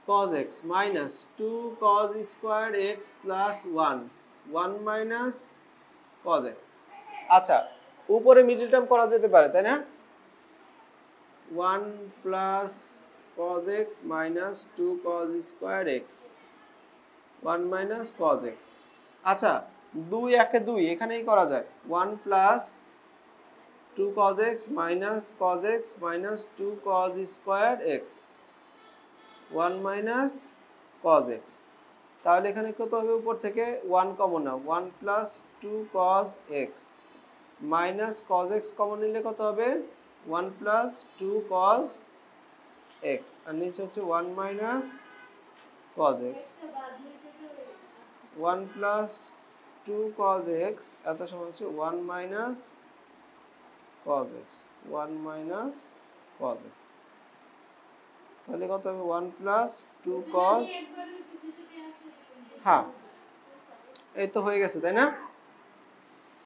cos x minus 2 cos squared x plus 1 minus cos x। আচ্ছা, উপরে middle term করা যেতে পারে, তাই না? 1 plus cos x minus 2 cos squared x 1 minus cos x। আচ্ছা, 2 একে 2 এখানেই করা যায়। 1 plus 2 cos x minus 2 cos squared x 1 minus cos x। তাহলে এখানে কত হবে? উপর থেকে 1 কমন নাও, 1 plus 2 cos x minus cos x common নিলে কত হবে? 1 plus 2 cos x, আর নিচে হচ্ছে 1 minus cos x। 1 plus 2 cos x এত সময় হচ্ছে 1 minus cos x 1 minus cos x। তাহলে কত হবে? 1 plus 2 cos, হ্যাঁ এই তো হয়ে গেছে, তাই না?